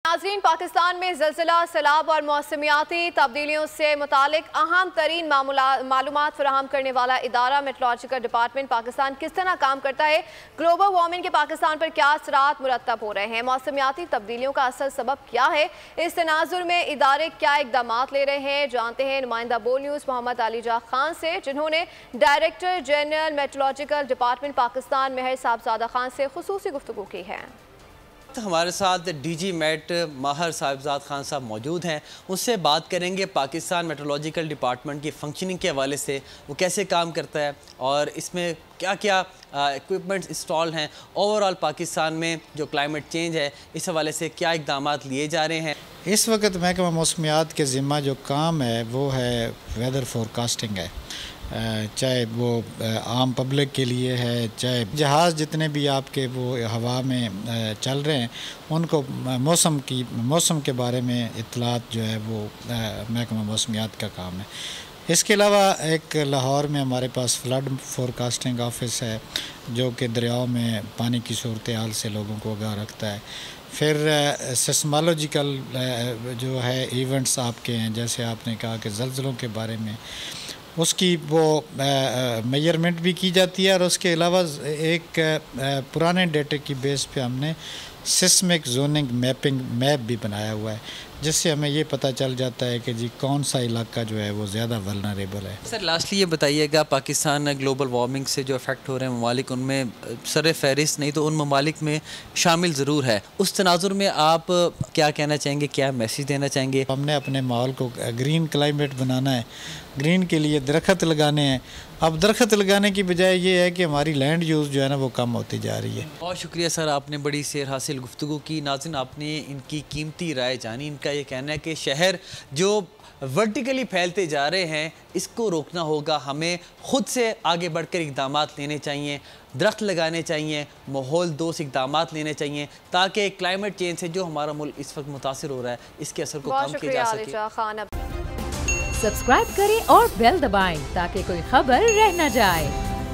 नाज़रीन, पाकिस्तान में ज़लज़ला, सैलाब और मौसमियाती तब्दीलियों से मुतालिक अहम तरीन मालूमात फराहम करने वाला इदारा मेट्रोलॉजिकल डिपार्टमेंट पाकिस्तान किस तरह काम करता है, ग्लोबल वार्मिंग के पाकिस्तान पर क्या असरात मुरतब हो रहे हैं, मौसमियाती तब्दीलियों का असल सबब क्या है, इस तनाजुर में इदारे क्या इकदाम ले रहे हैं, जानते हैं नुमाइंदा बोल न्यूज़ मोहम्मद अलीजा खान से, जिन्होंने director general meteorological department Pakistan Mehar Sahibzada Khan से खुसूसी गुफ्तगू की है। हमारे साथ डीजी मेट माहर साहिबजाद खान साहब मौजूद हैं। उससे बात करेंगे पाकिस्तान मेट्रोलॉजिकल डिपार्टमेंट की फंक्शनिंग के हवाले से, वो कैसे काम करता है और इसमें क्या क्या इक्विपमेंट्स इंस्टॉल हैं, ओवरऑल पाकिस्तान में जो क्लाइमेट चेंज है इस हवाले से क्या इकदाम लिए जा रहे हैं। इस वक्त महकमा मौसमियात के ज़िम्मा जो काम है वो है वेदर फोरकास्टिंग है, चाहे वो आम पब्लिक के लिए है, चाहे जहाज़ जितने भी आपके वो हवा में चल रहे हैं उनको मौसम के बारे में इत्तलात जो है वो महकमा मौसमियात का काम है। इसके अलावा एक लाहौर में हमारे पास फ्लड फोरकास्टिंग ऑफिस है जो कि दरियाओं में पानी की सूरत हाल से लोगों को आगाह रखता है। फिर सिस्मोलॉजिकल जो है इवेंट्स आपके हैं, जैसे आपने कहा कि ज़लज़लों के बारे में उसकी वो मेजरमेंट भी की जाती है और उसके अलावा एक पुराने डेटे की बेस पे हमने सिस्मिक जोनिंग मैप भी बनाया हुआ है, जिससे हमें ये पता चल जाता है कि जी कौन सा इलाका जो है वो ज़्यादा वल्नरेबल है। सर लास्टली ये बताइएगा, पाकिस्तान ग्लोबल वार्मिंग से जो अफेक्ट हो रहे हैं ममालिक, उनमें सर फहरिस्त नहीं तो उन ममालिक में शामिल ज़रूर है। उस तनाजुर में आप क्या कहना चाहेंगे, क्या मैसेज देना चाहेंगे? हमने अपने माहौल को ग्रीन क्लाइमेट बनाना है, ग्रीन के लिए दरख्त लगाने हैं। अब दरख्त लगाने की बजाय ये है कि हमारी लैंड यूज़ जो है ना वो कम होती जा रही है। बहुत शुक्रिया सर, आपने बड़ी सेर हासिल गुफ्तगू की। नाज़रीन, आपने इनकी कीमती राय जानी। इनका ये कहना है कि शहर जो वर्टिकली फैलते जा रहे हैं इसको रोकना होगा, हमें ख़ुद से आगे बढ़कर इक़दाम लेने चाहिए, दरख्त लगाने चाहिए, माहौल दोस्त इक़दाम लेने चाहिए ताकि क्लाइमेट चेंज से जो हमारा मुल्क इस वक्त मुतासिर हो रहा है इसके असर को कम किया जा सके। सब्सक्राइब करें और बेल दबाएं ताकि कोई खबर रह न जाए।